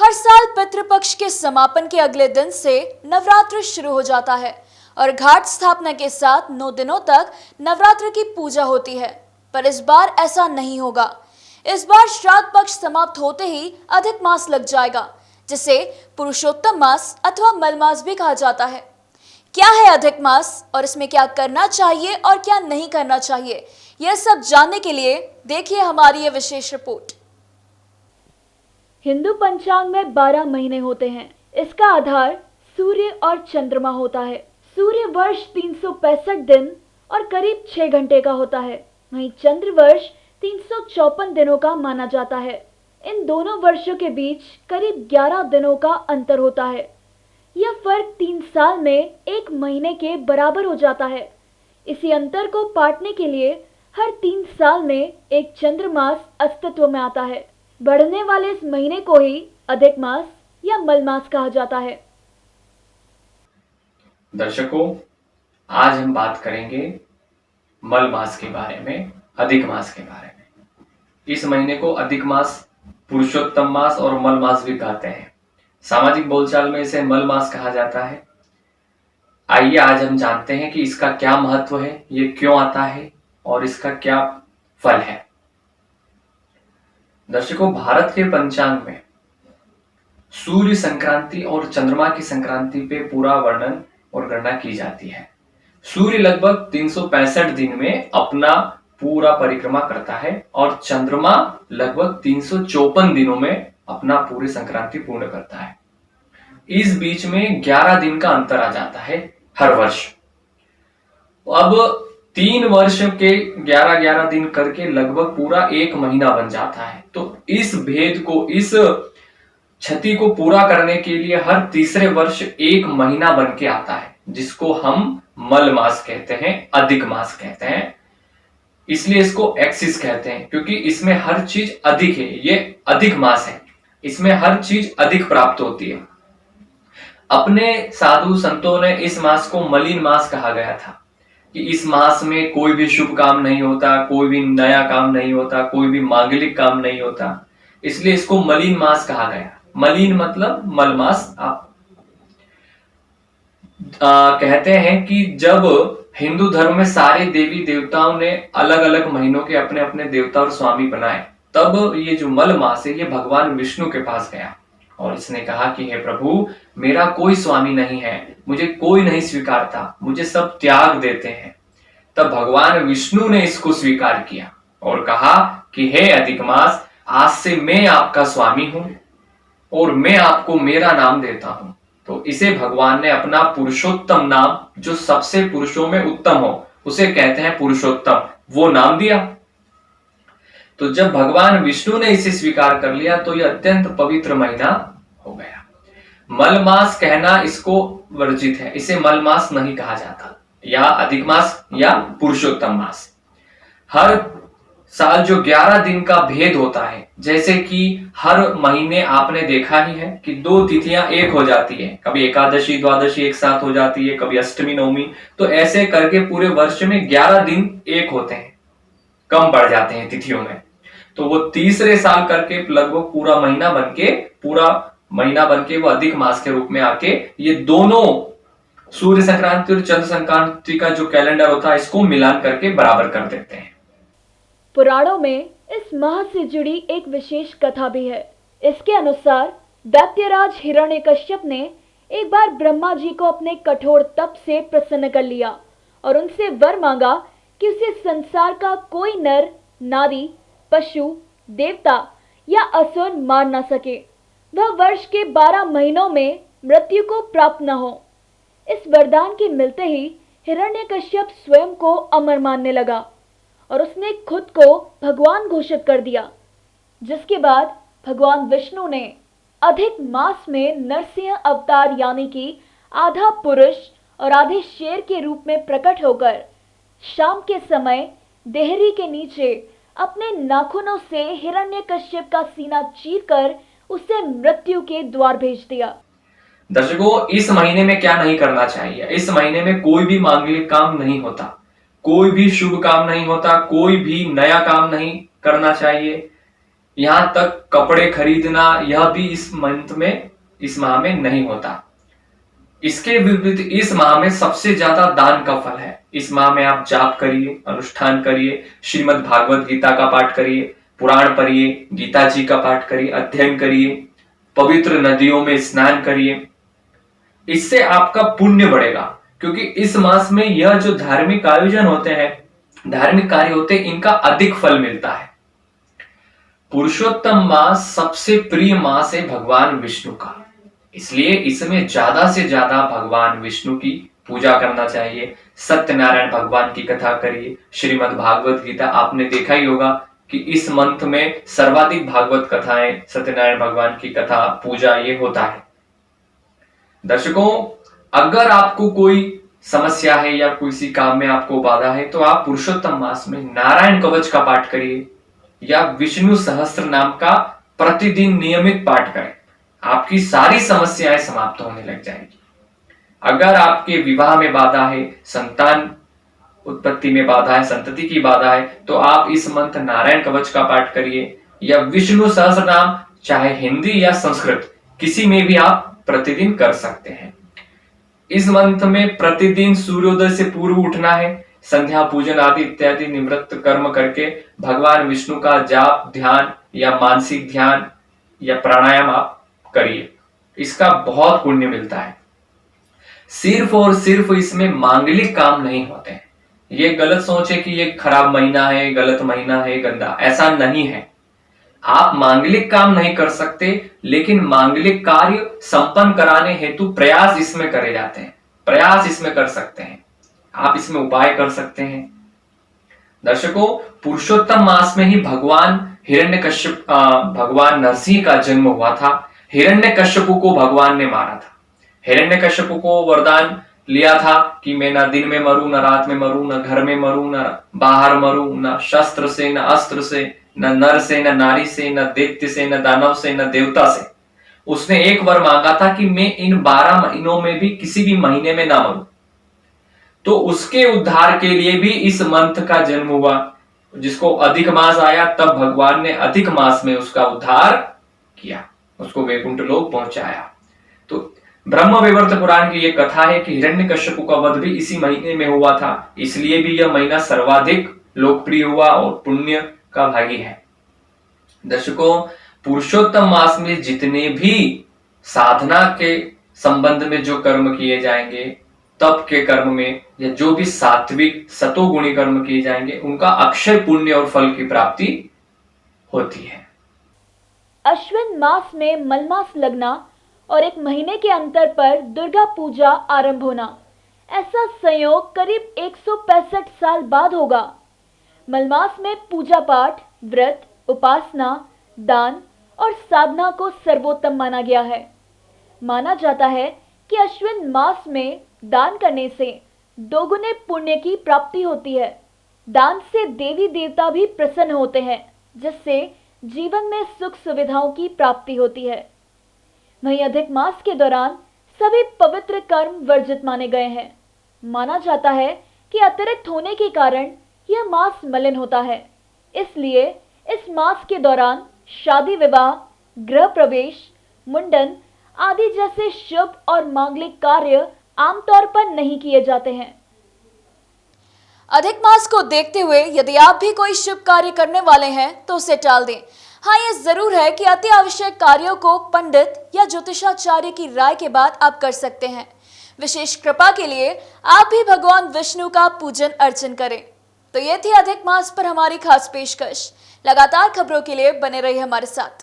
हर साल पितृपक्ष के समापन के अगले दिन से नवरात्र शुरू हो जाता है और घाट स्थापना के साथ 9 दिनों तक नवरात्र की पूजा होती है। पर इस बार ऐसा नहीं होगा। इस बार श्राद्ध पक्ष समाप्त होते ही अधिक मास लग जाएगा, जिसे पुरुषोत्तम मास अथवा मल मास भी कहा जाता है। क्या है अधिक मास और इसमें क्या करना चाहिए और क्या नहीं करना चाहिए, यह सब जानने के लिए देखिए हमारी ये विशेष रिपोर्ट। हिंदू पंचांग में 12 महीने होते हैं। इसका आधार सूर्य और चंद्रमा होता है। सूर्य वर्ष 365 दिन और करीब 6 घंटे का होता है, वहीं चंद्र वर्ष 354 दिनों का माना जाता है। इन दोनों वर्षों के बीच करीब 11 दिनों का अंतर होता है। यह फर्क 3 साल में 1 महीने के बराबर हो जाता है। इसी अंतर को पाटने के लिए हर 3 साल में एक चंद्रमास अस्तित्व में आता है। बढ़ने वाले इस महीने को ही अधिक मास या मल मास कहा जाता है। दर्शकों, आज हम बात करेंगे मल मास के बारे में, अधिक मास के बारे में। इस महीने को अधिक मास, पुरुषोत्तम मास और मल मास भी कहते हैं। सामाजिक बोलचाल में इसे मल मास कहा जाता है। आइए आज हम जानते हैं कि इसका क्या महत्व है, ये क्यों आता है और इसका क्या फल है। दर्शकों, भारत के पंचांग में सूर्य संक्रांति और चंद्रमा की संक्रांति पे पूरा वर्णन और गणना की जाती है। सूर्य लगभग 365 दिन में अपना पूरा परिक्रमा करता है और चंद्रमा लगभग 354 दिनों में अपना पूरी संक्रांति पूर्ण करता है। इस बीच में 11 दिन का अंतर आ जाता है हर वर्ष। अब 3 वर्ष के 11-11 दिन करके लगभग पूरा 1 महीना बन जाता है। तो इस भेद को, इस क्षति को पूरा करने के लिए हर तीसरे वर्ष 1 महीना बन के आता है, जिसको हम मल मास कहते हैं, अधिक मास कहते हैं। इसलिए इसको एक्सिस कहते हैं, क्योंकि इसमें हर चीज अधिक है। ये अधिक मास है, इसमें हर चीज अधिक प्राप्त होती है। अपने साधु संतों ने इस मास को मलिन मास कहा गया था कि इस मास में कोई भी शुभ काम नहीं होता, कोई भी नया काम नहीं होता, कोई भी मांगलिक काम नहीं होता। इसलिए इसको मलिन मास कहा गया। मलिन मतलब मल मास। आप कहते हैं कि जब हिंदू धर्म में सारे देवी देवताओं ने अलग अलग महीनों के अपने अपने देवता और स्वामी बनाए, तब ये जो मल मास है ये भगवान विष्णु के पास गया और इसने कहा कि हे प्रभु, मेरा कोई स्वामी नहीं है, मुझे कोई नहीं स्वीकारता, मुझे सब त्याग देते हैं। तब भगवान विष्णु ने इसको स्वीकार किया और कहा कि हे अधिक मास, आज से मैं आपका स्वामी हूं और मैं आपको मेरा नाम देता हूं। तो इसे भगवान ने अपना पुरुषोत्तम नाम, जो सबसे पुरुषों में उत्तम हो, उसे कहते हैं पुरुषोत्तम, वो नाम दिया। तो जब भगवान विष्णु ने इसे स्वीकार कर लिया तो यह अत्यंत पवित्र महीना हो गया। मल मास कहना इसको वर्जित है, इसे मल मास नहीं कहा जाता, या अधिक मास या पुरुषोत्तम मास। हर साल जो 11 दिन का भेद होता है, जैसे कि हर महीने आपने देखा ही है कि 2 तिथियां एक हो जाती है, कभी एकादशी द्वादशी एक साथ हो जाती है, कभी अष्टमी नवमी, तो ऐसे करके पूरे वर्ष में 11 दिन एक होते हैं, कम बढ़ जाते हैं तिथियों में। तो वो तीसरे साल करके लगभग पूरा महीना बनके वो अधिक मास के रूप में आके ये दोनों सूर्य संक्रांति और चंद्र संक्रांति का जो कैलेंडर होता है, इसको मिलान करके बराबर कर देते हैं। पुराणों में इस माह से जुड़ी एक विशेष कथा भी है। इसके अनुसार दैत्यराज हिरण्यकश्यप ने एक बार ब्रह्मा जी को अपने कठोर तप से प्रसन्न कर लिया और उनसे वर मांगा कि उसे संसार का कोई नर नारी, पशु, देवता या असुर मार न सके, वह वर्ष के 12 महीनों में मृत्यु को प्राप्त न हो। इस वरदान के मिलते ही हिरण्यकश्यप स्वयं को अमर मानने लगा और उसने खुद को भगवान घोषित कर दिया, जिसके बाद भगवान विष्णु ने अधिक मास में नरसिंह अवतार यानी कि आधा पुरुष और आधे शेर के रूप में प्रकट होकर शाम के समय देहरी के नीचे अपने नाखूनों से हिरण्यकश्यप का सीना चीरकर उसे मृत्यु के द्वार भेज दिया। दर्शकों, इस महीने में क्या नहीं करना चाहिए? इस महीने में कोई भी मांगलिक काम नहीं होता, कोई भी शुभ काम नहीं होता, कोई भी नया काम नहीं करना चाहिए। यहां तक कपड़े खरीदना यह भी इस माह में नहीं होता। इसके विपरीत इस माह में सबसे ज्यादा दान का फल है। इस माह में आप जाप करिए, अनुष्ठान करिए, श्रीमद् भागवत गीता का पाठ करिए, पुराण पढ़िए, गीता जी का पाठ करिए, अध्ययन करिए, पवित्र नदियों में स्नान करिए। इससे आपका पुण्य बढ़ेगा, क्योंकि इस मास में यह जो धार्मिक आयोजन होते हैं, धार्मिक कार्य होते हैं, इनका अधिक फल मिलता है। पुरुषोत्तम मास सबसे प्रिय मास है भगवान विष्णु का, इसलिए इसमें ज्यादा से ज्यादा भगवान विष्णु की पूजा करना चाहिए। सत्यनारायण भगवान की कथा करिए, श्रीमद् भागवत गीता, आपने देखा ही होगा कि इस मंथ में सर्वाधिक भागवत कथाएं, सत्यनारायण भगवान की कथा, पूजा ये होता है। दर्शकों, अगर आपको कोई समस्या है या किसी काम में आपको बाधा है, तो आप पुरुषोत्तम मास में नारायण कवच का पाठ करिए या विष्णु सहस्त्र नाम का प्रतिदिन नियमित पाठ करें। आपकी सारी समस्याएं समाप्त होने लग जाएगी। अगर आपके विवाह में बाधा है, संतान उत्पत्ति में बाधा है, संतति की बाधा है, तो आप इस मंत्र नारायण कवच का पाठ करिए या विष्णु सहस्त्र नाम, चाहे हिंदी या संस्कृत, किसी में भी आप प्रतिदिन कर सकते हैं। इस मंत्र में प्रतिदिन सूर्योदय से पूर्व उठना है, संध्या पूजन आदि इत्यादि निवृत्त कर्म करके भगवान विष्णु का जाप, ध्यान या मानसिक ध्यान या प्राणायाम आप करिए। इसका बहुत पुण्य मिलता है। सिर्फ और सिर्फ इसमें मांगलिक काम नहीं होते हैं। ये गलत सोच है कि ये खराब महीना है, गलत महीना है, गंदा, ऐसा नहीं है। आप मांगलिक काम नहीं कर सकते, लेकिन मांगलिक कार्य संपन्न कराने हेतु प्रयास इसमें करे जाते हैं। प्रयास इसमें कर सकते हैं, आप इसमें उपाय कर सकते हैं। दर्शकों, पुरुषोत्तम मास में ही भगवान हिरण्यकश्यप, भगवान नरसिंह का जन्म हुआ था। हिरण्यकश्यपु को भगवान ने मारा था। हिरण्यकश्यपु को वरदान लिया था कि मैं न दिन में मरूं, न रात में मरूं, न घर में मरूं, न बाहर मरूं, न शस्त्र से, न अस्त्र से, न नर से, न नारी से, न दैत्य से, न दानव से, न देवता से। उसने एक वर मांगा था कि मैं इन 12 महीनों में भी किसी भी महीने में ना मरूं। तो उसके उद्धार के लिए भी इस मंथ का जन्म हुआ। जिसको अधिक मास आया, तब भगवान ने अधिक मास में उसका उद्धार किया, उसको वैकुंठ लोक पहुंचाया। तो ब्रह्म वैवर्त पुराण की यह कथा है कि हिरण्यकश्यपु का वध भी इसी महीने में हुआ था, इसलिए भी यह महीना सर्वाधिक लोकप्रिय हुआ और पुण्य का भागी है। दर्शकों, पुरुषोत्तम मास में जितने भी साधना के संबंध में जो कर्म किए जाएंगे, तप के कर्म में, या जो भी सात्विक सतोगुणी कर्म किए जाएंगे, उनका अक्षय पुण्य और फल की प्राप्ति होती है। अश्विन मास में मलमास लगना और एक महीने के अंतर पर दुर्गा पूजा आरंभ होना, ऐसा संयोग करीब 165 साल बाद होगा। मलमास में पूजा पाठ, व्रत, उपासना, दान और साधना को सर्वोत्तम माना गया है। माना जाता है कि अश्विन मास में दान करने से दोगुने पुण्य की प्राप्ति होती है। दान से देवी देवता भी प्रसन्न होते हैं, जिससे जीवन में सुख सुविधाओं की प्राप्ति होती है। वहीं अधिक मास के दौरान सभी पवित्र कर्म वर्जित माने गए हैं। माना जाता है कि अतिरिक्त होने के कारण यह मास मलिन होता है, इसलिए इस मास के दौरान शादी विवाह, गृह प्रवेश, मुंडन आदि जैसे शुभ और मांगलिक कार्य आमतौर पर नहीं किए जाते हैं। अधिक मास को देखते हुए यदि आप भी कोई शुभ कार्य करने वाले हैं तो उसे टाल दें। हाँ, ये जरूर है कि अति आवश्यक कार्यों को पंडित या ज्योतिषाचार्य की राय के बाद आप कर सकते हैं। विशेष कृपा के लिए आप भी भगवान विष्णु का पूजन अर्चन करें। तो ये थी अधिक मास पर हमारी खास पेशकश। लगातार खबरों के लिए बने रहिए हमारे साथ।